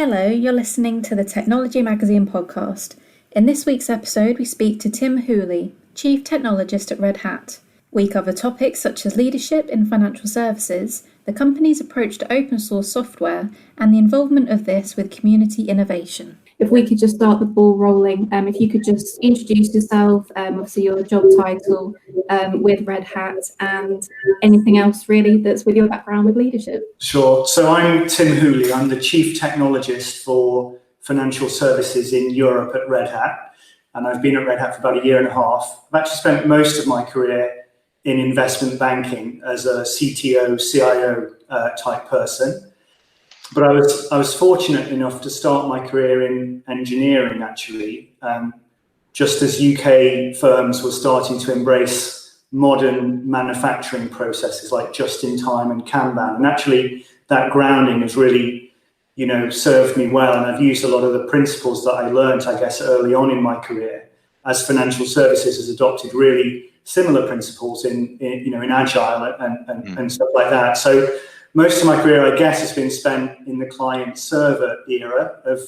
Hello, you're listening to the Technology Magazine podcast. In this week's episode, we speak to Tim Hooley, Chief Technologist at Red Hat. We cover topics such as leadership in financial services, the company's approach to open source software, and the involvement of this with community innovation. If we could just start the ball rolling, if you could just introduce yourself, obviously your job title with Red Hat, and anything else really that's with your background with leadership. Sure. So I'm Tim Hooley. I'm the Chief Technologist for financial services in Europe at Red Hat. And I've been at Red Hat for about a year and a half. I've actually spent most of my career in investment banking as a CTO, CIO type person. But I was fortunate enough to start my career in engineering, actually, just as UK firms were starting to embrace modern manufacturing processes like just-in-time and Kanban. And actually, that grounding has really, served me well. And I've used a lot of the principles that I learned, I guess, early on in my career, as financial services has adopted really similar principles in Agile and stuff like that. So most of my career, I guess, has been spent in the client-server era of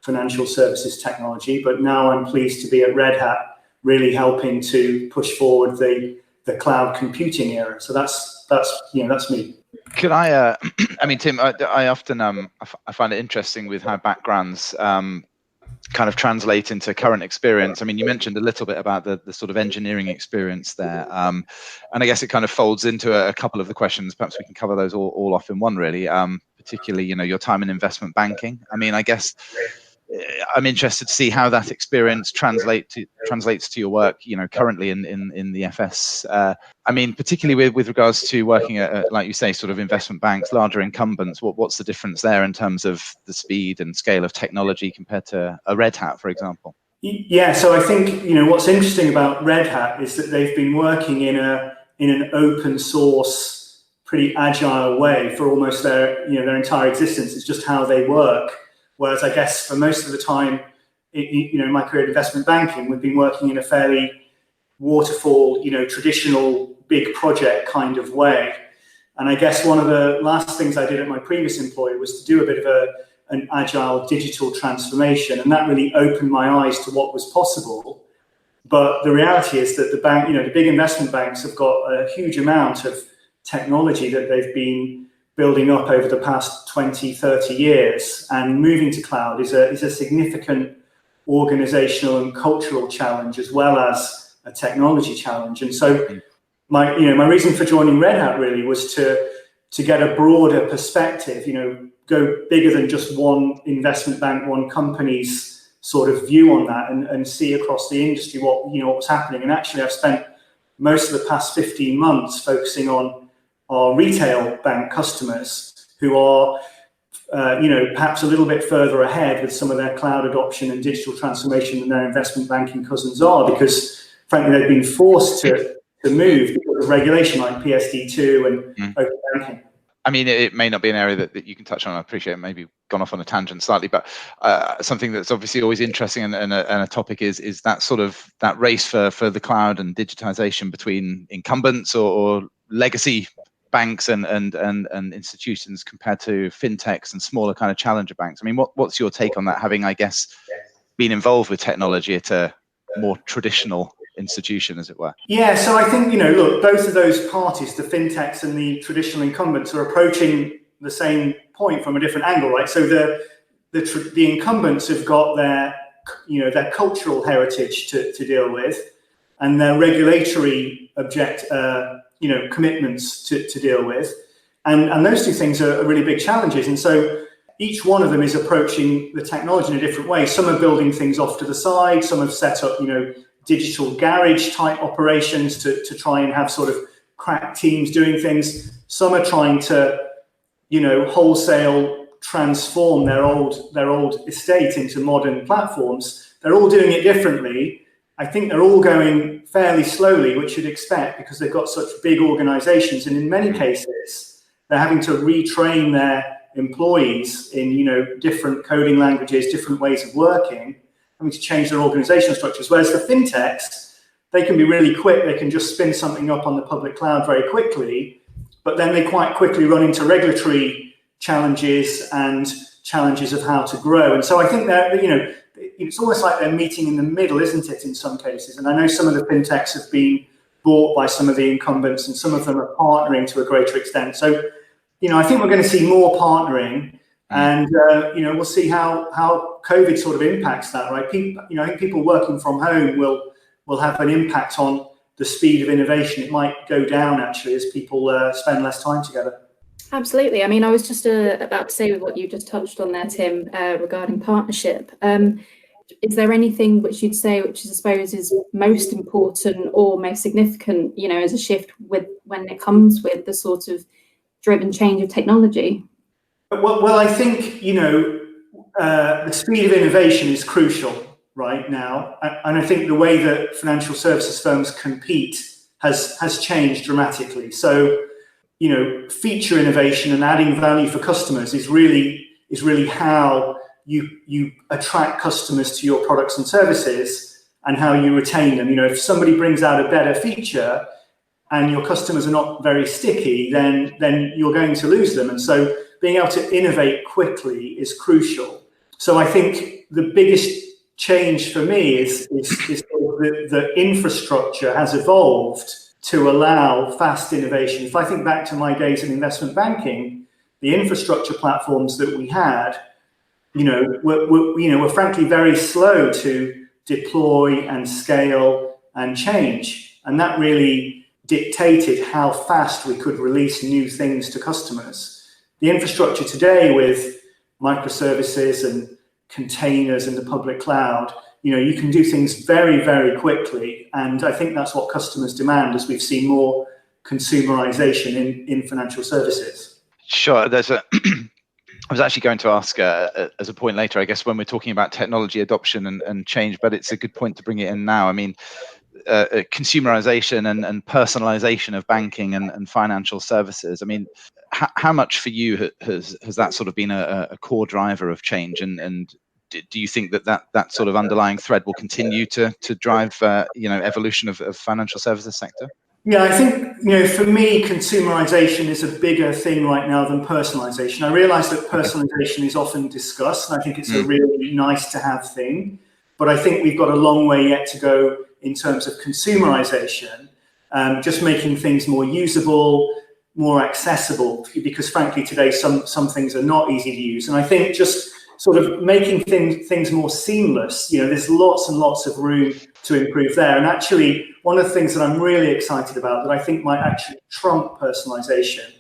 financial services technology, but now I'm pleased to be at Red Hat, really helping to push forward the cloud computing era. So that's me. Could I? Tim, I often I find it interesting with how backgrounds kind of translate into current experience. I mean, you mentioned a little bit about the sort of engineering experience there, and I guess it kind of folds into a couple of the questions. Perhaps we can cover those all off in one, really. Particularly, your time in investment banking. I mean, I guess I'm interested to see how that experience translates to your work, currently in the FS. I mean, particularly with regards to working at, like you say, sort of investment banks, larger incumbents. What's the difference there in terms of the speed and scale of technology compared to a Red Hat, for example? Yeah, so I think what's interesting about Red Hat is that they've been working in an open source, pretty agile way for almost their entire existence. It's just how they work. Whereas I guess for most of the time, in my career in investment banking, we've been working in a fairly waterfall, traditional big project kind of way. And I guess one of the last things I did at my previous employer was to do a bit of an agile digital transformation. And that really opened my eyes to what was possible. But the reality is that the big investment banks have got a huge amount of technology that they've been building up over the past 20, 30 years, and moving to cloud is a significant organizational and cultural challenge as well as a technology challenge. And so my reason for joining Red Hat really was to get a broader perspective, go bigger than just one investment bank, one company's sort of view on that, and see across the industry what was happening. And actually I've spent most of the past 15 months focusing on our retail bank customers who are, perhaps a little bit further ahead with some of their cloud adoption and digital transformation than their investment banking cousins are, because frankly they've been forced to move because of regulation like PSD2 and open banking. I mean, it may not be an area that you can touch on. I appreciate it, maybe gone off on a tangent slightly, but something that's obviously always interesting and a topic is that sort of that race for the cloud and digitization between incumbents or legacy banks and institutions compared to fintechs and smaller kind of challenger banks. I mean, what's your take on that, having, I guess, been involved with technology at a more traditional institution, as it were? Yeah, so I think, look, both of those parties, the fintechs and the traditional incumbents, are approaching the same point from a different angle, right? So the incumbents have got their cultural heritage to deal with, and their regulatory commitments to deal with. And those two things are really big challenges. And so each one of them is approaching the technology in a different way. Some are building things off to the side. Some have set up, digital garage type operations to try and have sort of crack teams doing things. Some are trying to, wholesale transform their old estate into modern platforms. They're all doing it differently. I think they're all going fairly slowly, which you'd expect because they've got such big organizations. And in many cases, they're having to retrain their employees in, different coding languages, different ways of working, having to change their organizational structures. Whereas the fintechs, they can be really quick. They can just spin something up on the public cloud very quickly, but then they quite quickly run into regulatory challenges and challenges of how to grow. And so I think that, it's almost like they're meeting in the middle, isn't it, in some cases? And I know some of the fintechs have been bought by some of the incumbents, and some of them are partnering to a greater extent. So, I think we're going to see more partnering, and we'll see how COVID sort of impacts that, right? I think people working from home will have an impact on the speed of innovation. It might go down actually as people spend less time together. Absolutely. I mean, I was just about to say with what you just touched on there, Tim, regarding partnership. Is there anything which you'd say, which I suppose is most important or most significant, as a shift when it comes with the sort of driven change of technology? Well, I think, the speed of innovation is crucial right now. And I think the way that financial services firms compete has changed dramatically. So, feature innovation and adding value for customers is really how you attract customers to your products and services, and how you retain them. If somebody brings out a better feature and your customers are not very sticky, then you're going to lose them. And so being able to innovate quickly is crucial. So I think the biggest change for me is the infrastructure has evolved to allow fast innovation. If I think back to my days in investment banking, the infrastructure platforms that we had, were frankly very slow to deploy and scale and change. And that really dictated how fast we could release new things to customers. The infrastructure today with microservices and containers in the public cloud, you can do things very, very quickly. And I think that's what customers demand as we've seen more consumerization in financial services. Sure. I was actually going to ask as a point later, I guess, when we're talking about technology adoption and change, but it's a good point to bring it in now. I mean, consumerization and personalization of banking and financial services. I mean, how much for you has that sort of been a core driver of change? And do you think that sort of underlying thread will continue to drive evolution of financial services sector? Yeah, I think, for me, consumerization is a bigger thing right now than personalization. I realize that personalization is often discussed, and I think it's a really nice to have thing. But I think we've got a long way yet to go in terms of consumerization, just making things more usable, more accessible, because frankly, today, some things are not easy to use. And I think just sort of making things more seamless, there's lots and lots of room to improve there. And actually, one of the things that I'm really excited about that I think might actually trump personalization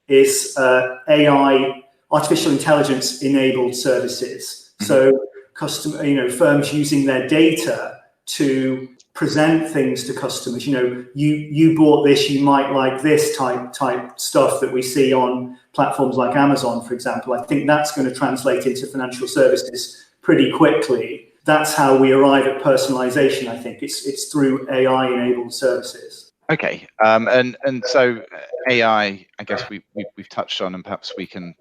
is AI, artificial intelligence enabled services. So firms using their data to present things to customers. You bought this, you might like this type stuff that we see on platforms like Amazon, for example. I think that's going to translate into financial services pretty quickly. That's how we arrive at personalization. I think it's through AI-enabled services. Okay, and so AI, I guess we've touched on, and perhaps we can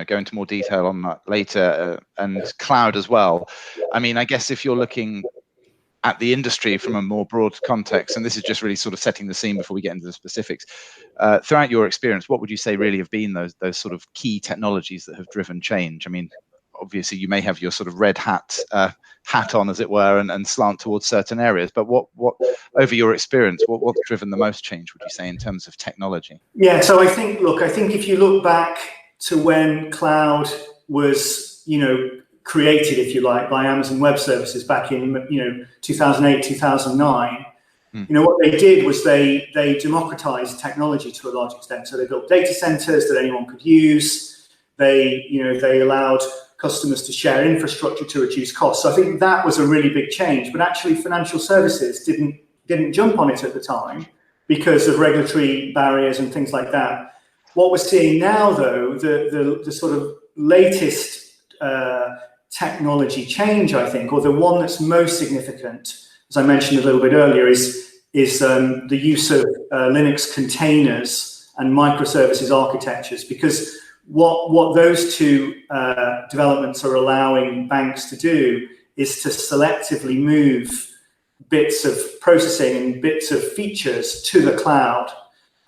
go into more detail on that later, and cloud as well. I mean, I guess if you're looking at the industry from a more broad context, and this is just really sort of setting the scene before we get into the specifics, throughout your experience, what would you say really have been those sort of key technologies that have driven change? I mean, obviously you may have your sort of red hat on, as it were, and slant towards certain areas, but what over your experience, what's driven the most change, would you say, in terms of technology? Yeah, so I think if you look back to when cloud was created, if you like, by Amazon Web Services back in 2008, 2009, what they did was they democratized technology to a large extent. So they built data centers that anyone could use. They allowed customers to share infrastructure to reduce costs. So I think that was a really big change. But actually, financial services didn't jump on it at the time because of regulatory barriers and things like that. What we're seeing now, though, the sort of latest technology change, I think, or the one that's most significant, as I mentioned a little bit earlier, is the use of Linux containers and microservices architectures, because what those two developments are allowing banks to do is to selectively move bits of processing and bits of features to the cloud.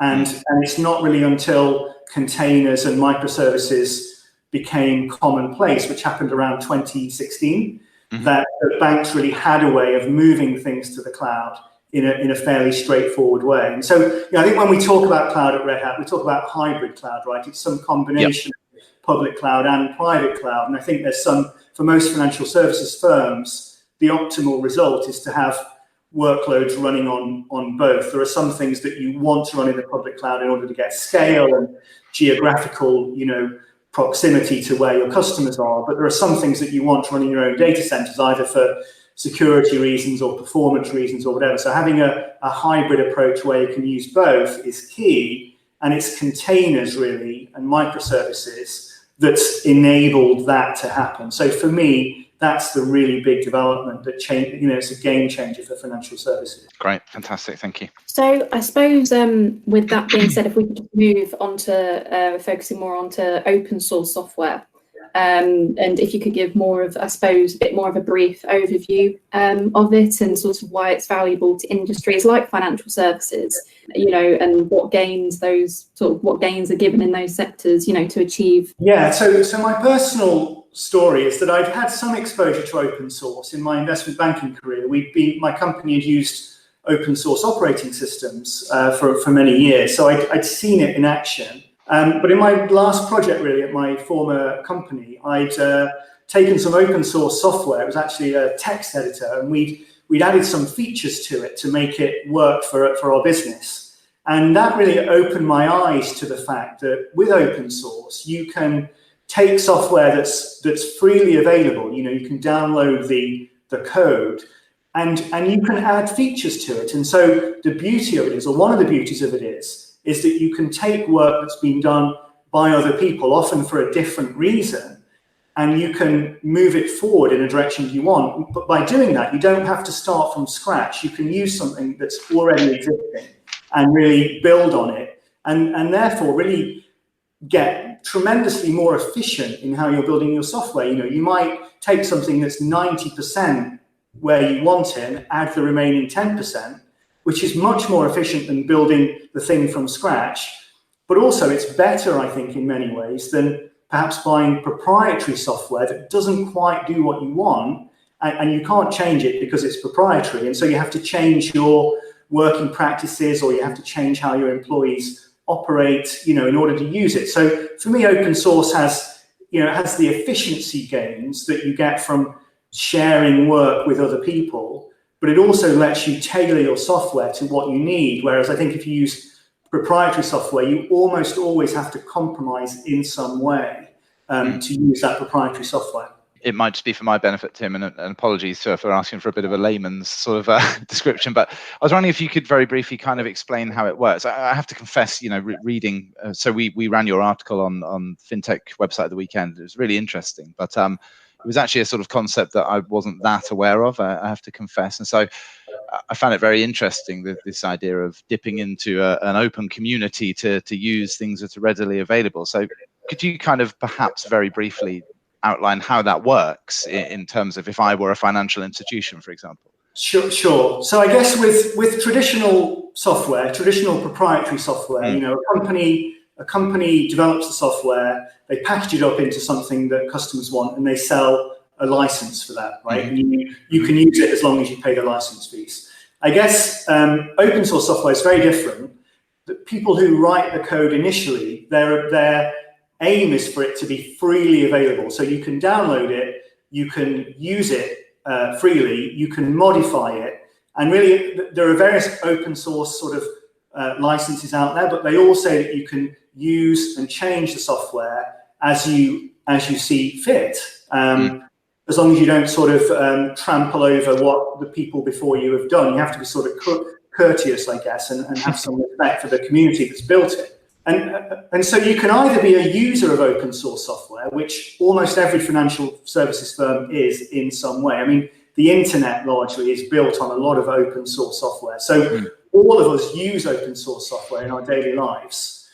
And it's not really until containers and microservices became commonplace, which happened around 2016, that banks really had a way of moving things to the cloud in a fairly straightforward way. And so, I think when we talk about cloud at Red Hat, we talk about hybrid cloud, right? It's some combination of public cloud and private cloud. And I think there's for most financial services firms, the optimal result is to have workloads running on both. There are some things that you want to run in the public cloud in order to get scale and geographical, proximity to where your customers are. But there are some things that you want to run in your own data centers, either for security reasons or performance reasons or whatever. So having a hybrid approach where you can use both is key, and it's containers really and microservices that's enabled that to happen. So for me, that's the really big development that it's a game changer for financial services. Great, fantastic, thank you. So I suppose with that being said, if we could move on to focusing more onto open source software, and if you could give more of, I suppose, a bit more of a brief overview of it and sort of why it's valuable to industries like financial services, and what gains are given in those sectors, to achieve. Yeah, so my personal story is that I've had some exposure to open source in my investment banking career. My company had used open source operating systems for many years, so I'd seen it in action. But in my last project, really, at my former company, I'd taken some open source software. It was actually a text editor, and we'd added some features to it to make it work for our business. And that really opened my eyes to the fact that with open source, you can take software that's freely available. You can download the code, and you can add features to it. And so the beauty of it is, or one of the beauties of it is that you can take work that's been done by other people, often for a different reason, and you can move it forward in a direction you want. But by doing that, you don't have to start from scratch. You can use something that's already existing and really build on it, and therefore really get tremendously more efficient in how you're building your software. You might take something that's 90% where you want it and add the remaining 10%, which is much more efficient than building the thing from scratch. But also it's better, I think, in many ways than perhaps buying proprietary software that doesn't quite do what you want, and you can't change it because it's proprietary. And so you have to change your working practices, or you have to change how your employees operate, in order to use it. So for me, open source has the efficiency gains that you get from sharing work with other people, but it also lets you tailor your software to what you need. Whereas I think if you use proprietary software, you almost always have to compromise in some way to use that proprietary software. It might just be for my benefit, Tim, and apologies for asking for a bit of a layman's sort of description, but I was wondering if you could very briefly kind of explain how it works. I have to confess, reading, so we ran your article on FinTech website at the weekend. It was really interesting, but it was actually a sort of concept that I wasn't that aware of, I have to confess. And so I found it very interesting, this idea of dipping into an open community to use things that are readily available. So could you kind of perhaps very briefly outline how that works in terms of if I were a financial institution, for example? Sure. So I guess with traditional software, traditional proprietary software, a company develops the software, they package it up into something that customers want, and they sell a license for that, right? And you can use it as long as you pay the license fees. I guess open source software is very different. The people who write the code initially, their aim is for it to be freely available. So you can download it, you can use it freely, you can modify it. And really, there are various open source sort of licenses out there, but they all say that you can use and change the software as you see fit, as long as you don't sort of trample over what the people before you have done. You have to be sort of courteous, I guess, and have some respect for the community that's built it. And so you can either be a user of open source software, which almost every financial services firm is in some way. I mean, the internet largely is built on a lot of open source software. So all of us use open source software in our daily lives.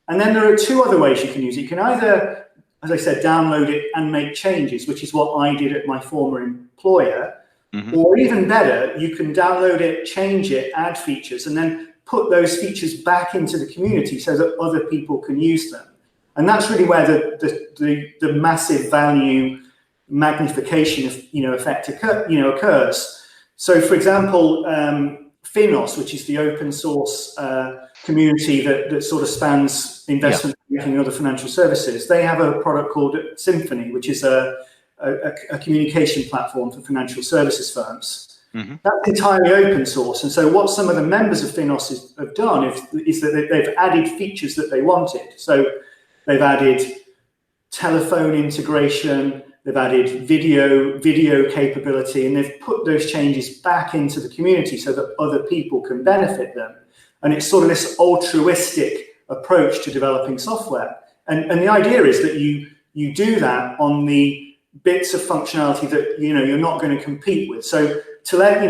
And then there are two other ways you can use it. You can either, as I said, download it and make changes, which is what I did at my former employer. Or even better, you can download it, change it, add features, and then put those features back into the community so that other people can use them. And that's really where the massive value magnification effect occurs. So, for example, Finos, which is the open source community that sort of spans investment banking and other financial services, they have a product called Symphony, which is a communication platform for financial services firms. Mm-hmm. That's entirely open source. And so what some of the members of Finos have done is that they've added features that they wanted. So they've added telephone integration, they've added video capability, and they've put those changes back into the community so that other people can benefit them. And it's sort of this altruistic approach to developing software. And the idea is that you do that on the bits of functionality that you're not going to compete with. So to let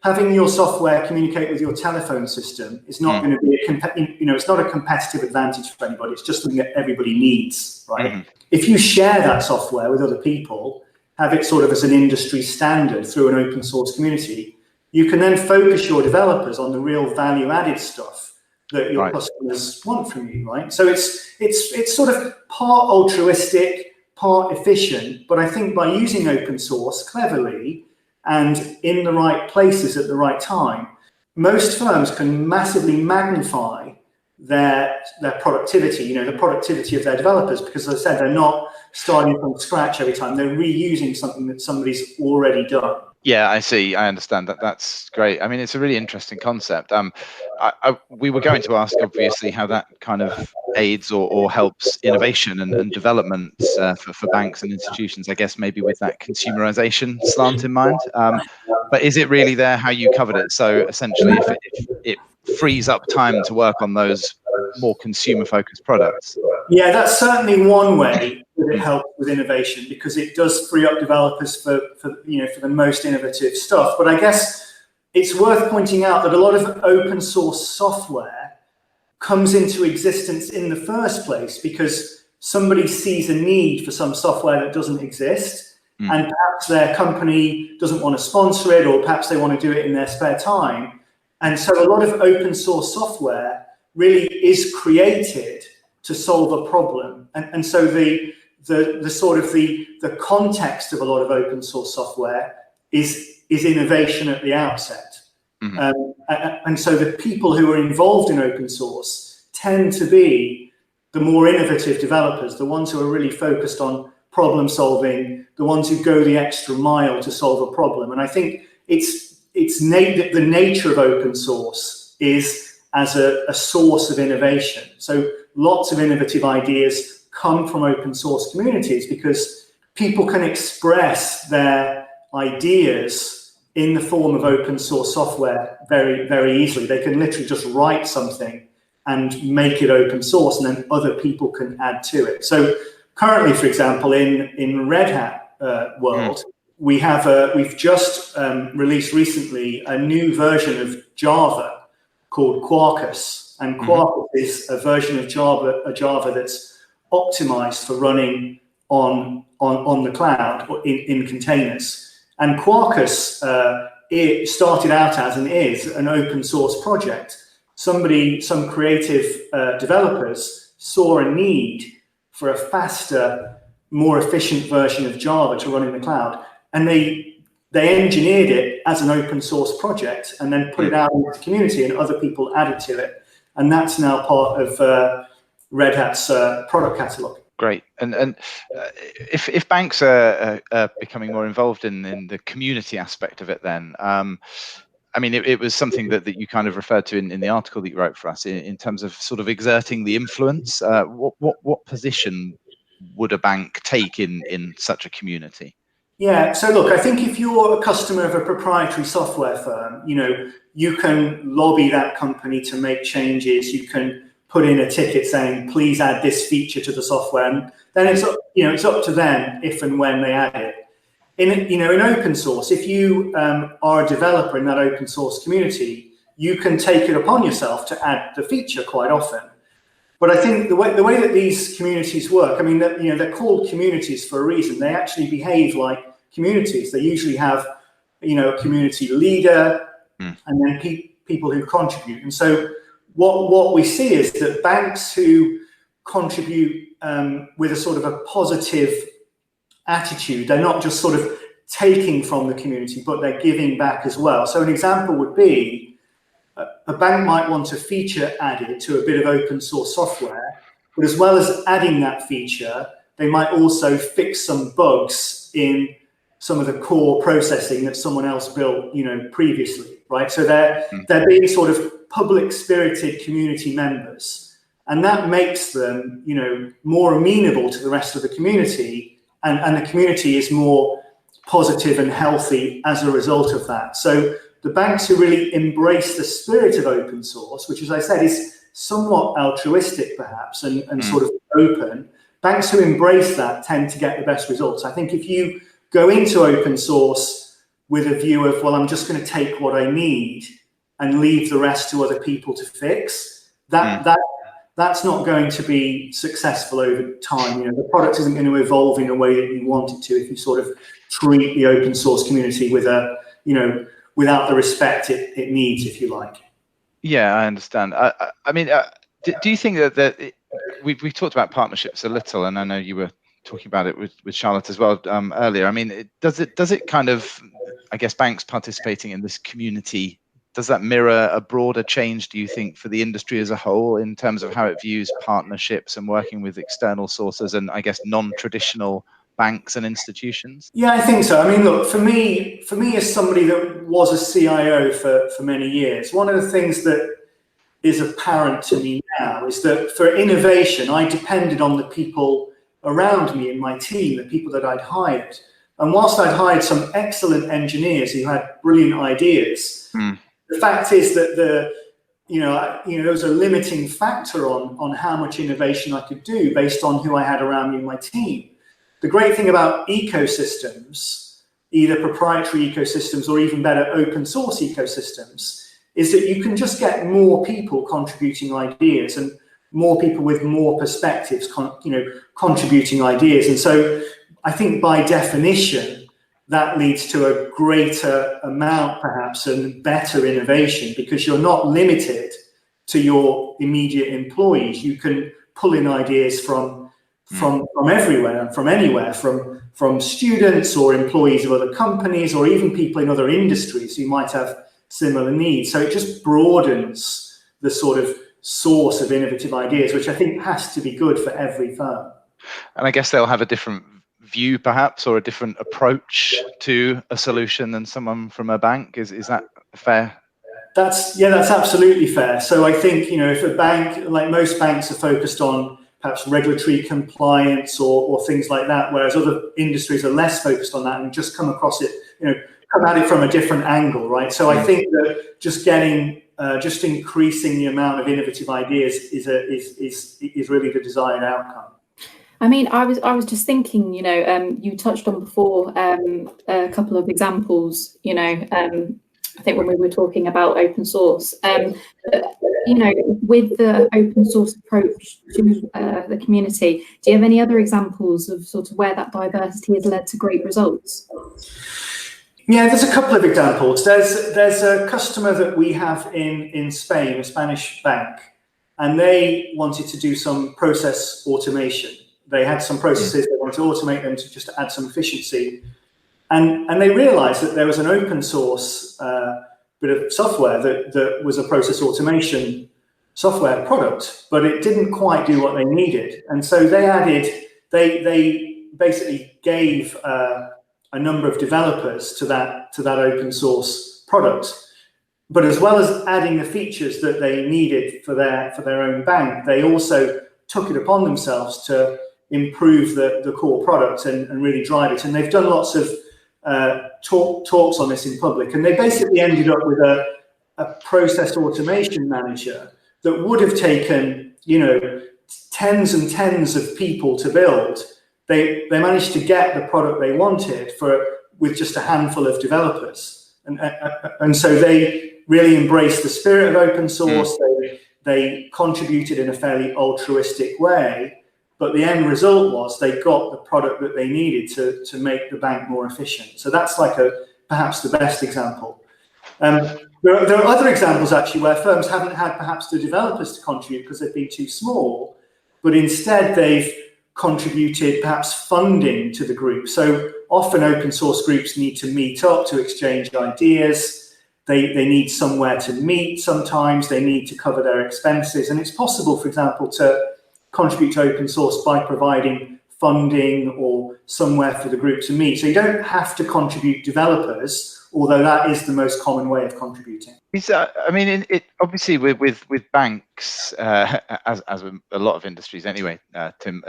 having your software communicate with your telephone system is not going to be it's not a competitive advantage for anybody. It's just something that everybody needs, right? Mm-hmm. If you share that software with other people, have it sort of as an industry standard through an open source community, you can then focus your developers on the real value added stuff that your customers want from you, right? So it's sort of part altruistic, part efficient, but I think by using open source cleverly and in the right places at the right time, most firms can massively magnify their productivity, the productivity of their developers, because as I said, they're not starting from scratch every time. They're reusing something that somebody's already done. Yeah, I see. I understand that. That's great. I mean, it's a really interesting concept. We were going to ask, obviously, how that kind of aids or helps innovation and development for banks and institutions, I guess, maybe with that consumerization slant in mind. But is it really there how you covered it? So essentially, if it frees up time to work on those more consumer-focused products? Yeah, that's certainly one way that it helps with innovation, because it does free up developers for the most innovative stuff. But I guess it's worth pointing out that a lot of open source software comes into existence in the first place because somebody sees a need for some software that doesn't exist, and perhaps their company doesn't want to sponsor it, or perhaps they want to do it in their spare time. And so a lot of open source software really is created to solve a problem. And so the sort of the context of a lot of open source software is innovation at the outset. Mm-hmm. And so the people who are involved in open source tend to be the more innovative developers, the ones who are really focused on problem solving, the ones who go the extra mile to solve a problem. And I think the nature of open source is as a source of innovation. So lots of innovative ideas come from open source communities because people can express their ideas in the form of open source software very, very easily. They can literally just write something and make it open source, and then other people can add to it. So currently, for example, in Red Hat world, we've just released recently a new version of Java called Quarkus, and Quarkus is a version of Java that's optimized for running on the cloud or in containers. And Quarkus it started out as and is an open source project. Some creative developers saw a need for a faster, more efficient version of Java to run in the cloud, and they engineered it as an open source project and then put it out into the community, and other people added to it. And that's now part of Red Hat's product catalog. Great. And if banks are becoming more involved in the community aspect of it, then I mean, it was something that you kind of referred to in the article that you wrote for us in terms of sort of exerting the influence. What position would a bank take in such a community? Yeah, so look, I think if you're a customer of a proprietary software firm, you can lobby that company to make changes. You can put in a ticket saying, please add this feature to the software. And then it's up to them if and when they add it. In open source, if you are a developer in that open source community, you can take it upon yourself to add the feature quite often. But I think the way that these communities work, I mean, they're called communities for a reason. They actually behave like communities. They usually have, a community leader and then people who contribute. And so what we see is that banks who contribute with a sort of a positive attitude. They're not just sort of taking from the community, but they're giving back as well. So an example would be a bank might want a feature added to a bit of open source software, but as well as adding that feature, they might also fix some bugs in some of the core processing that someone else built, previously, right? So they're being sort of public-spirited community members, and that makes them, more amenable to the rest of the community, and the community is more positive and healthy as a result of that. So the banks who really embrace the spirit of open source, which, as I said, is somewhat altruistic perhaps and sort of open, banks who embrace that tend to get the best results. I think if you go into open source with a view of, well, I'm just going to take what I need and leave the rest to other people to fix, that's not going to be successful over time. The product isn't going to evolve in a way that you want it to if you sort of treat the open source community with without the respect it needs, if you like. Yeah, I understand. Do you think that we've talked about partnerships a little, and I know you were talking about it with Charlotte as well earlier. I mean, does it kind of, I guess, banks participating in this community, does that mirror a broader change, do you think, for the industry as a whole in terms of how it views partnerships and working with external sources and, I guess, non-traditional banks and institutions? Yeah, I think so. I mean, look, for me as somebody that was a CIO for many years, one of the things that is apparent to me now is that for innovation, I depended on the people around me in my team, the people that I'd hired. And whilst I'd hired some excellent engineers who had brilliant ideas, the fact is that there was a limiting factor on how much innovation I could do based on who I had around me in my team. The great thing about ecosystems, either proprietary ecosystems or even better open source ecosystems, is that you can just get more people contributing ideas and more people with more perspectives, contributing ideas. And so I think by definition, that leads to a greater amount perhaps and better innovation, because you're not limited to your immediate employees. You can pull in ideas from everywhere and from anywhere, from students or employees of other companies or even people in other industries who might have similar needs. So it just broadens the sort of source of innovative ideas, which I think has to be good for every firm. And I guess they'll have a different view perhaps, or a different approach to a solution than someone from a bank. Is that fair? That's absolutely fair. So I think, if a bank, like most banks, are focused on perhaps regulatory compliance or things like that, whereas other industries are less focused on that and just come across it, come at it from a different angle, right? So I think that just increasing the amount of innovative ideas is really the desired outcome. I mean, I was just thinking, you touched on before a couple of examples, I think when we were talking about open source, with the open source approach to the community, do you have any other examples of sort of where that diversity has led to great results? Yeah, there's a couple of examples. There's a customer that we have in Spain, a Spanish bank, and they wanted to do some process automation. They had some processes, they wanted to automate them to just add some efficiency. And they realized that there was an open source bit of software that was a process automation software product, but it didn't quite do what they needed. And so they basically gave a number of developers to that open source product. But as well as adding the features that they needed for their own bank, they also took it upon themselves to improve the core product and really drive it. And they've done lots of talks on this in public, and they basically ended up with a process automation manager that would have taken tens and tens of people to build. They managed to get the product they wanted with just a handful of developers, and so they really embraced the spirit of open source. They contributed in a fairly altruistic way. But the end result was they got the product that they needed to make the bank more efficient. So that's like perhaps the best example. There are other examples actually where firms haven't had perhaps the developers to contribute because they've been too small, but instead they've contributed perhaps funding to the group. So often open source groups need to meet up to exchange ideas. They need somewhere to meet sometimes. They need to cover their expenses. And it's possible, for example, to contribute to open source by providing funding or somewhere for the group to meet. So you don't have to contribute developers, although that is the most common way of contributing. I mean, it obviously with banks, as a lot of industries anyway, Tim,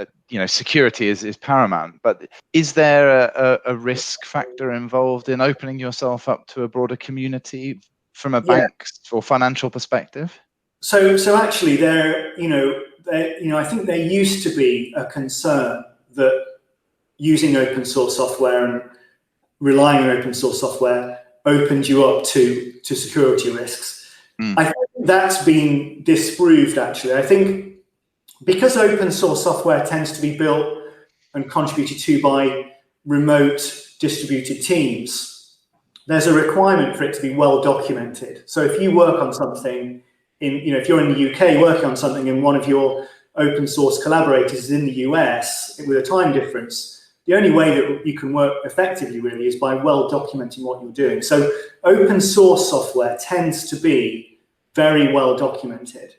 security is paramount. But is there a risk factor involved in opening yourself up to a broader community from a bank's or financial perspective? So actually, I think there used to be a concern that using open source software and relying on open source software opened you up to security risks. I think that's been disproved, actually. I think because open source software tends to be built and contributed to by remote distributed teams, there's a requirement for it to be well documented. So if you work on something if you're in the UK working on something and one of your open source collaborators is in the US with a time difference, the only way that you can work effectively really is by well documenting what you're doing. So open source software tends to be very well documented.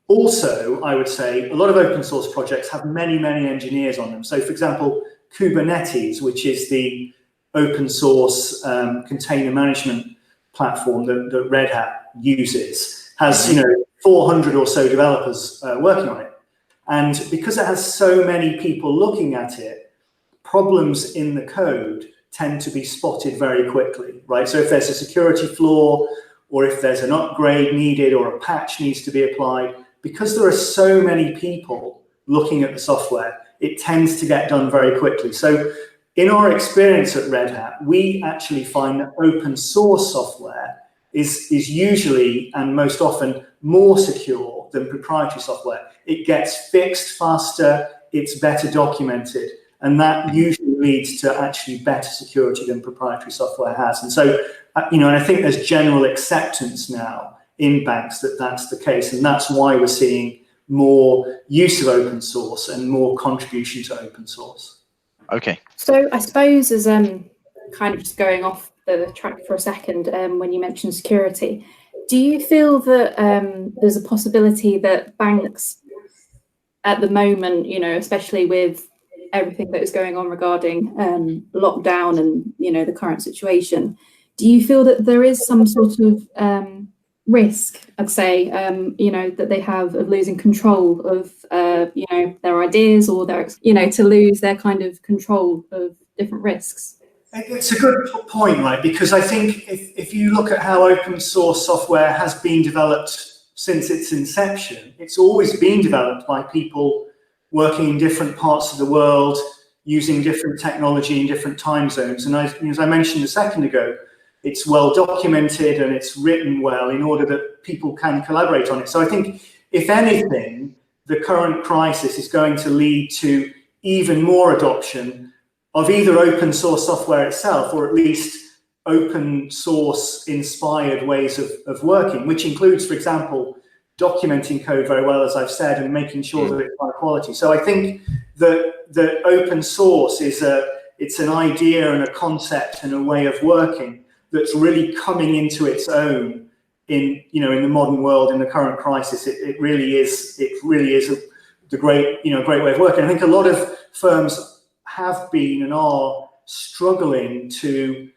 Also, I would say a lot of open source projects have many, many engineers on them. So for example, Kubernetes, which is the open source container management platform that Red Hat uses, has 400 or so developers working on it. And because it has so many people looking at it, problems in the code tend to be spotted very quickly, right? So if there's a security flaw or if there's an upgrade needed or a patch needs to be applied, because there are so many people looking at the software, it tends to get done very quickly. So in our experience at Red Hat, we actually find that open source software is usually and most often more secure than proprietary software. It gets fixed faster, it's better documented, and that usually leads to actually better security than proprietary software has. And so, and I think there's general acceptance now in banks that that's the case, and that's why we're seeing more use of open source and more contribution to open source. Okay. So I suppose as kind of just going off the track for a second, when you mentioned security, do you feel that there's a possibility that banks at the moment, especially with everything that is going on regarding lockdown and the current situation, do you feel that there is some sort of risk, I'd say, that they have of losing control of their ideas or their to lose their kind of control of different risks? It's a good point, right? Because I think if you look at how open source software has been developed since its inception, it's always been developed by people working in different parts of the world, using different technology in different time zones. And as I mentioned a second ago, it's well documented and it's written well in order that people can collaborate on it. So I think, if anything, the current crisis is going to lead to even more adoption of either open source software itself or at least open source inspired ways of working, which includes, for example, documenting code very well, as I've said, and making sure that it's high quality. So I think that open source it's an idea and a concept and a way of working that's really coming into its own in the modern world, in the current crisis. It really is the great way of working. I think a lot of firms have been and are struggling to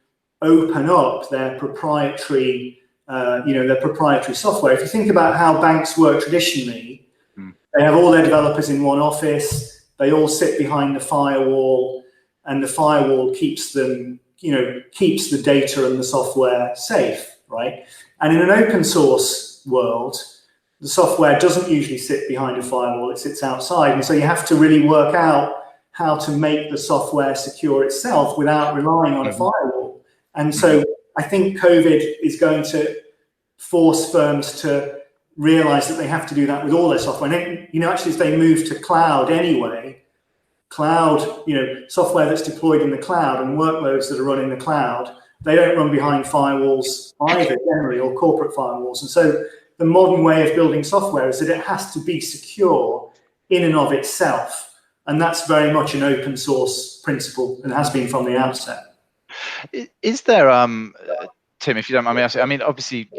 open up their proprietary software. If you think about how banks work traditionally, they have all their developers in one office, they all sit behind the firewall, and the firewall keeps the data and the software safe, right? And in an open source world, the software doesn't usually sit behind a firewall, it sits outside. And so you have to really work out how to make the software secure itself without relying on a firewall. And so I think COVID is going to force firms to realize that they have to do that with all their software. And actually, as they move to cloud anyway, software that's deployed in the cloud and workloads that are run in the cloud, they don't run behind firewalls either, generally, or corporate firewalls. And so the modern way of building software is that it has to be secure in and of itself. And that's very much an open source principle and has been from the outset. Is there, Tim, if you don't mind me asking, I mean, obviously,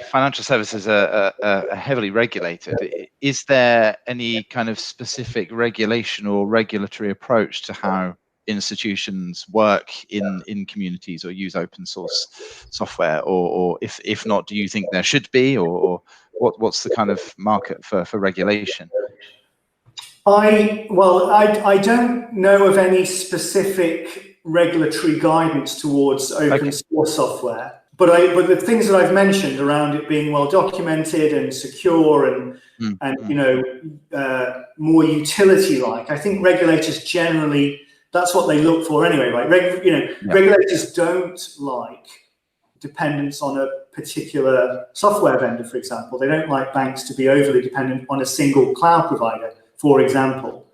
financial services are heavily regulated. Is there any kind of specific regulation or regulatory approach to how institutions work in communities or use open source software, or if not, do you think there should be, or what's the kind of market for regulation? I don't know of any specific regulatory guidance towards open source software, but the things that I've mentioned around it being well documented and secure and more utility-like, I think regulators generally, that's what they look for anyway, right? Regulators don't like dependence on a particular software vendor, for example. They don't like banks to be overly dependent on a single cloud provider, for example.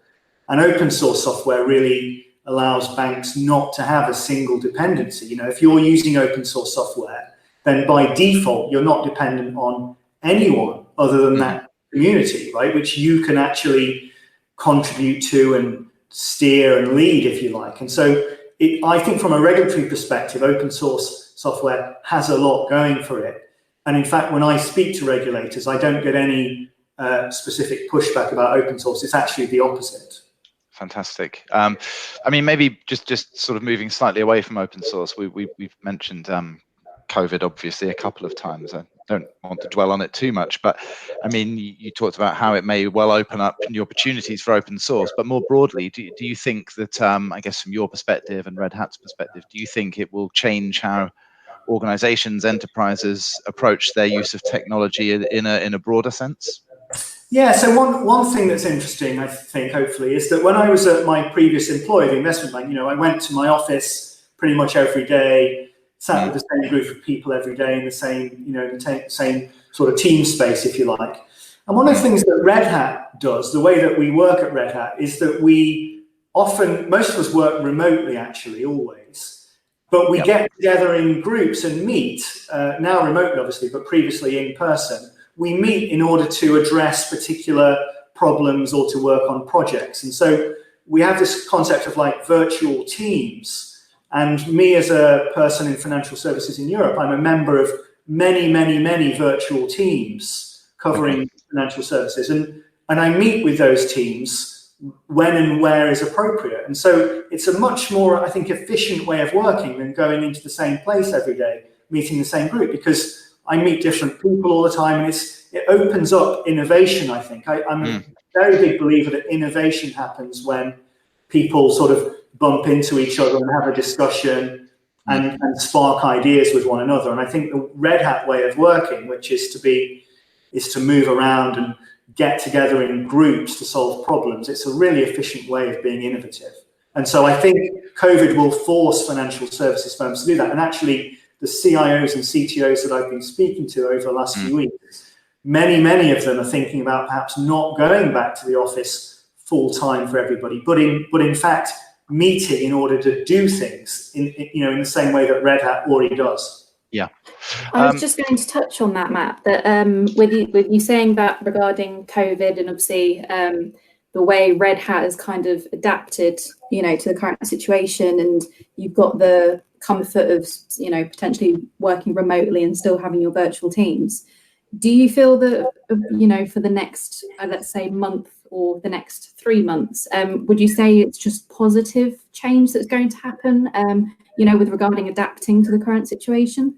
And open source software really allows banks not to have a single dependency. If you're using open source software, then by default, you're not dependent on anyone other than that community, right? Which you can actually contribute to and steer and lead, if you like. And so I think from a regulatory perspective, open source software has a lot going for it. And in fact, when I speak to regulators, I don't get any specific pushback about open source. It's actually the opposite. Fantastic. I mean, maybe just sort of moving slightly away from open source, we've mentioned COVID obviously a couple of times. I don't want to dwell on it too much, but I mean, you talked about how it may well open up new opportunities for open source, but more broadly, do you think that, I guess from your perspective and Red Hat's perspective, do you think it will change how organizations, enterprises approach their use of technology in a broader sense? Yeah, so one thing that's interesting, I think, hopefully, is that when I was at my previous employer, the investment bank, I went to my office pretty much every day, sat with the same group of people every day in the same sort of team space, if you like. And one of the things that Red Hat does, the way that we work at Red Hat, is that most of us work remotely, actually, always. But we get together in groups and meet, now remotely, obviously, but previously in person. We meet in order to address particular problems or to work on projects. And so we have this concept of like virtual teams. And me as a person in financial services in Europe, I'm a member of many, many, many virtual teams covering financial services. And I meet with those teams when and where is appropriate. And so it's a much more, I think, efficient way of working than going into the same place every day, meeting the same group, because I meet different people all the time, and it opens up innovation, I think. I'm a very big believer that innovation happens when people sort of bump into each other and have a discussion and spark ideas with one another. And I think the Red Hat way of working, which is to move around and get together in groups to solve problems, it's a really efficient way of being innovative. And so I think COVID will force financial services firms to do that. And actually, the CIOs and CTOs that I've been speaking to over the last few weeks, many of them are thinking about perhaps not going back to the office full time for everybody, but in fact meeting in order to do things in the same way that Red Hat already does. Yeah, I was just going to touch on that, Matt. That with you saying that regarding COVID, and obviously the way Red Hat has kind of adapted, to the current situation, and you've got the comfort of, potentially working remotely and still having your virtual teams. Do you feel that, for the next, let's say, month or the next 3 months, would you say it's just positive change that's going to happen, with regarding adapting to the current situation?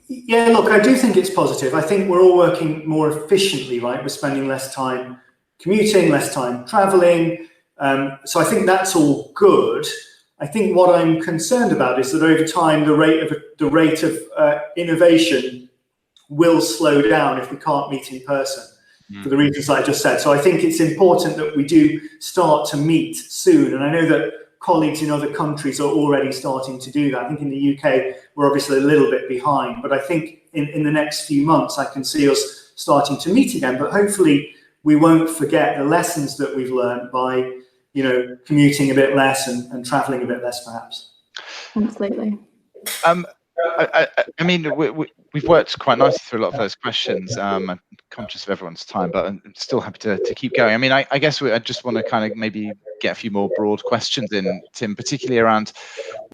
Yeah, look, I do think it's positive. I think we're all working more efficiently, right? We're spending less time commuting, less time traveling. So I think that's all good. I think what I'm concerned about is that over time, the rate of innovation will slow down if we can't meet in person for the reasons I just said. So I think it's important that we do start to meet soon. And I know that colleagues in other countries are already starting to do that. I think in the UK, we're obviously a little bit behind, but I think in the next few months, I can see us starting to meet again. But hopefully we won't forget the lessons that we've learned by commuting a bit less and traveling a bit less, perhaps. Absolutely. I mean, we've worked quite nicely through a lot of those questions. I'm conscious of everyone's time, but I'm still happy to keep going. I mean, I guess I just want to kind of maybe get a few more broad questions in, Tim, particularly around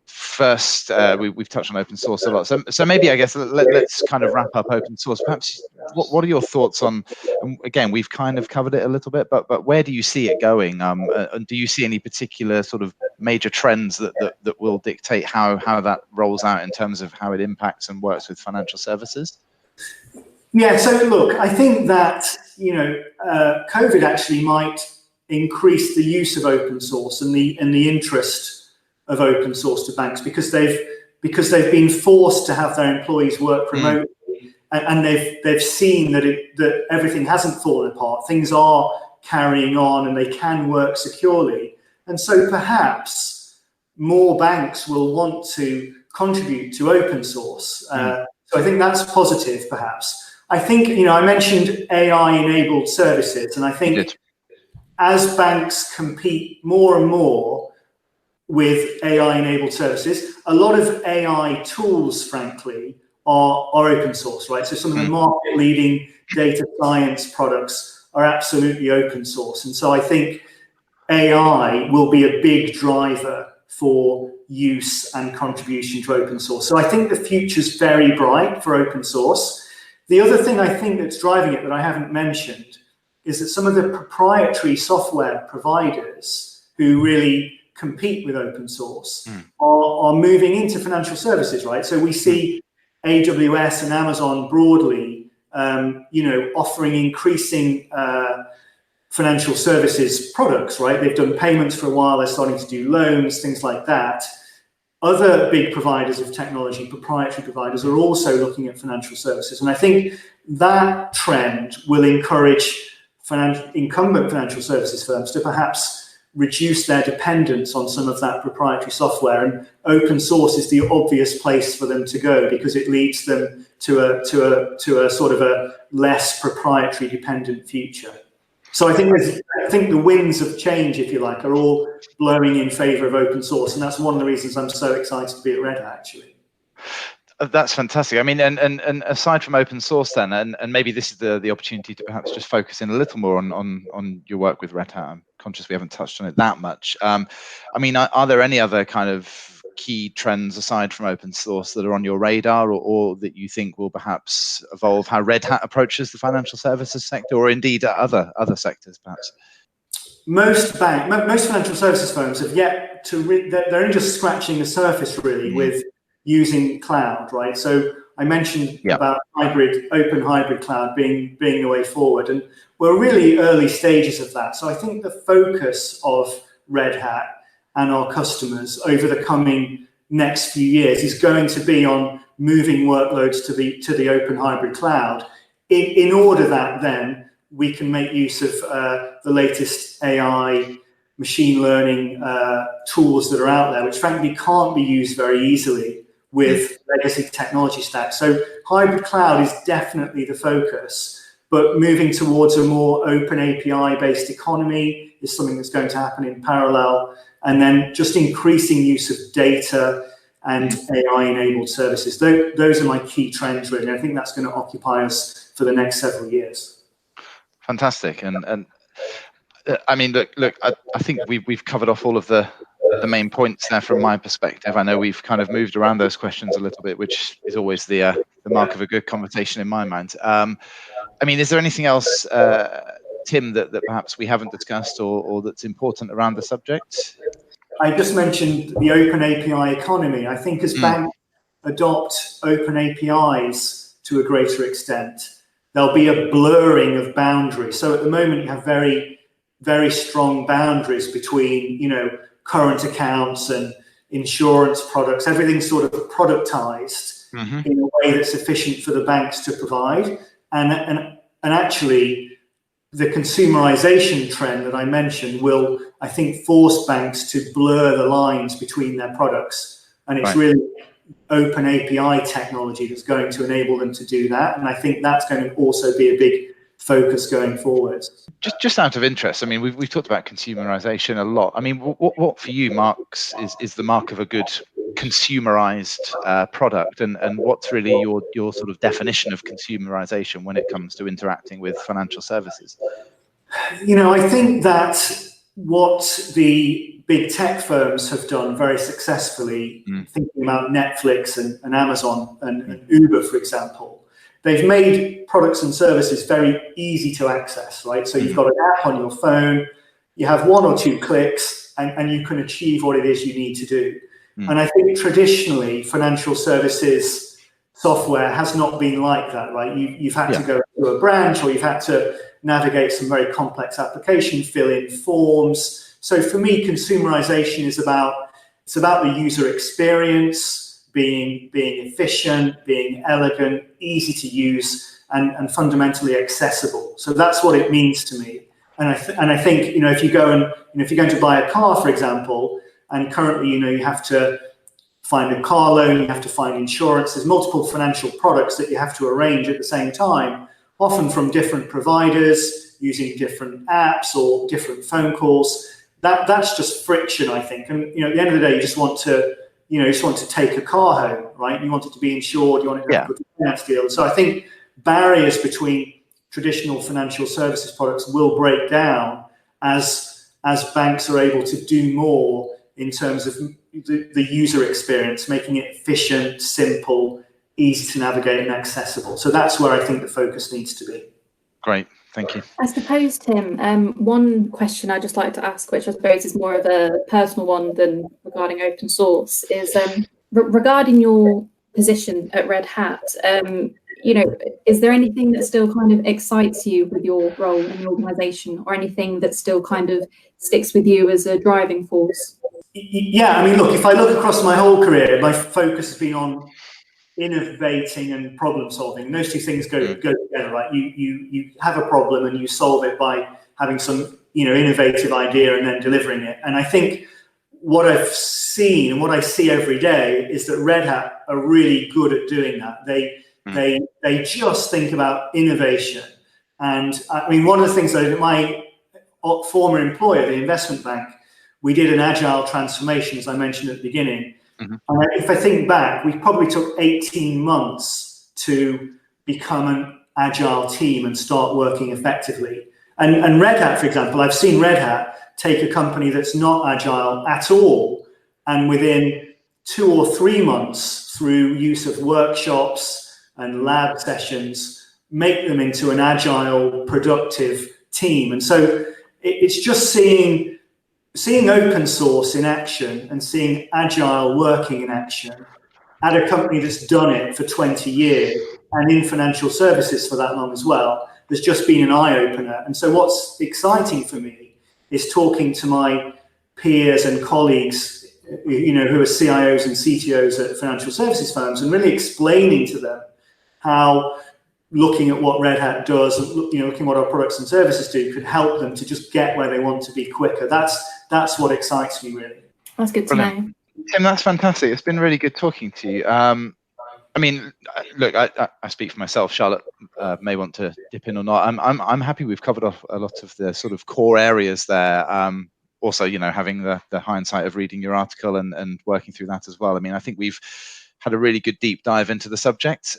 first, we've touched on open source a lot. So maybe I guess let's kind of wrap up open source. Perhaps what are your thoughts on? Again, we've kind of covered it a little bit, but where do you see it going? And do you see any particular sort of major trends that will dictate how that rolls out in terms of how it impacts and works with financial services? Yeah. So look, I think that COVID actually might increase the use of open source and the interest of open source to banks because they've been forced to have their employees work remotely, and they've seen that everything hasn't fallen apart. Things are carrying on, and they can work securely. And so perhaps more banks will want to contribute to open source. So I think that's positive, perhaps. I think, I mentioned AI-enabled services, and I think as banks compete more and more with AI-enabled services, a lot of AI tools, frankly, are open source, right? So some of the market-leading data science products are absolutely open source. And so I think AI will be a big driver for use and contribution to open source. So I think the future's very bright for open source. The other thing I think that's driving it that I haven't mentioned is that some of the proprietary software providers who really compete with open source are moving into financial services, right? So we see AWS and Amazon broadly, offering increasing financial services products, right? They've done payments for a while, they're starting to do loans, things like that. Other big providers of technology, proprietary providers, are also looking at financial services. And I think that trend will encourage incumbent financial services firms to perhaps reduce their dependence on some of that proprietary software. And open source is the obvious place for them to go because it leads them to a sort of a less proprietary dependent future. So I think the winds of change, if you like, are all blowing in favor of open source, and that's one of the reasons I'm so excited to be at Red Hat, actually. That's fantastic. I mean, and aside from open source, then, and maybe this is the opportunity to perhaps just focus in a little more on your work with Red Hat. I'm conscious we haven't touched on it that much. I mean, are there any other kind of key trends aside from open source that are on your radar, or that you think will perhaps evolve how Red Hat approaches the financial services sector, or indeed other sectors, perhaps? Most financial services firms have yet to. They're only just scratching the surface, really, with using cloud, right? So I mentioned about open hybrid cloud being the way forward, and we're really early stages of that. So I think the focus of Red Hat and our customers over the coming next few years is going to be on moving workloads to the open hybrid cloud, in order that then we can make use of the latest AI, machine learning tools that are out there, which frankly can't be used very easily with legacy technology stack. So hybrid cloud is definitely the focus, but moving towards a more open API-based economy is something that's going to happen in parallel. And then just increasing use of data and AI-enabled services. Those are my key trends, really. I think that's going to occupy us for the next several years. Fantastic. And I mean, look, I think we've covered off all of the main points there from my perspective. I know we've kind of moved around those questions a little bit, which is always the mark of a good conversation in my mind. I mean, is there anything else, Tim, that perhaps we haven't discussed or that's important around the subject? I just mentioned the open API economy. I think as banks adopt open APIs to a greater extent, there'll be a blurring of boundaries. So at the moment, you have very, very strong boundaries between, current accounts and insurance products. Everything's sort of productized in a way that's efficient for the banks to provide. And actually, the consumerization trend that I mentioned will, I think, force banks to blur the lines between their products. And it's really open API technology that's going to enable them to do that. And I think that's going to also be a big focus going forward. Just out of interest, I mean, we've talked about consumerization a lot. I mean, what for you marks is the mark of a good consumerized product, and what's really your sort of definition of consumerization when it comes to interacting with financial services? I think that what the big tech firms have done very successfully, thinking about Netflix and Amazon and Uber, for example, they've made products and services very easy to access, right? So you've got an app on your phone, you have 1 or 2 clicks, and you can achieve what it is you need to do. And I think traditionally, financial services software has not been like that, right? You've had to go to a branch, or you've had to navigate some very complex application, fill in forms. So for me, consumerization is about the user experience, being efficient, being elegant, easy to use, and fundamentally accessible. So that's what it means to me. And I think if you go and if you're going to buy a car, for example, and currently you have to find a car loan, you have to find insurance. There's multiple financial products that you have to arrange at the same time, often from different providers, using different apps or different phone calls. That's just friction, I think. And at the end of the day, you just want to take a car home, right? You want it to be insured, you want it to have a good finance deal. So I think barriers between traditional financial services products will break down as banks are able to do more in terms of the user experience, making it efficient, simple, easy to navigate, and accessible. So that's where I think the focus needs to be. Great, thank you. I suppose, Tim, one question I'd just like to ask, which I suppose is more of a personal one than regarding open source, is regarding your position at Red Hat. Is there anything that still kind of excites you with your role in the organisation, or anything that still kind of sticks with you as a driving force? Yeah, I mean, look, if I look across my whole career, my focus has been on innovating and problem solving. And those two things go together, right? You have a problem and you solve it by having some innovative idea and then delivering it. And I think what I've seen and what I see every day is that Red Hat are really good at doing that. They just think about innovation. And I mean, one of the things that my former employer, the investment bank, we did an Agile Transformation, as I mentioned at the beginning. And if I think back, we probably took 18 months to become an Agile team and start working effectively. And Red Hat, for example, I've seen Red Hat take a company that's not Agile at all, and within 2 or 3 months, through use of workshops and lab sessions, make them into an Agile, productive team. And so it's just seeing open source in action and seeing Agile working in action at a company that's done it for 20 years and in financial services for that long as well, there's just been an eye-opener. And so what's exciting for me is talking to my peers and colleagues, who are CIOs and CTOs at financial services firms, and really explaining to them how looking at what Red Hat does, looking at what our products and services do, could help them to just get where they want to be quicker. That's what excites me, really. That's good to know. Tim, that's fantastic. It's been really good talking to you. I mean, look, I speak for myself. Charlotte may want to dip in or not. I'm happy we've covered off a lot of the sort of core areas there. Also, having the hindsight of reading your article and working through that as well. I mean, I think we've had a really good deep dive into the subject.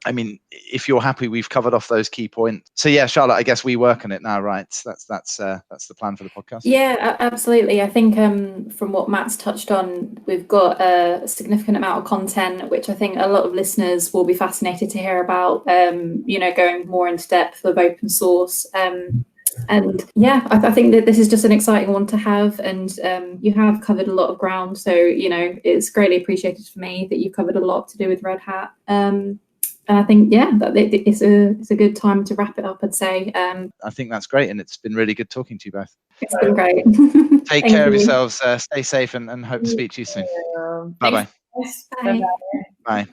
I mean, if you're happy, we've covered off those key points. So yeah, Charlotte, I guess we work on it now, right? That's the plan for the podcast. Yeah, absolutely. I think from what Matt's touched on, we've got a significant amount of content, which I think a lot of listeners will be fascinated to hear about. Going more into depth of open source. And yeah, I think that this is just an exciting one to have, and you have covered a lot of ground. So it's greatly appreciated for me that you've covered a lot to do with Red Hat. And I think, that it's a good time to wrap it up, I'd say. I think that's great, and it's been really good talking to you both. It's been great. Take care of yourselves, stay safe, and hope to speak to you soon. Bye-bye. Bye. Bye.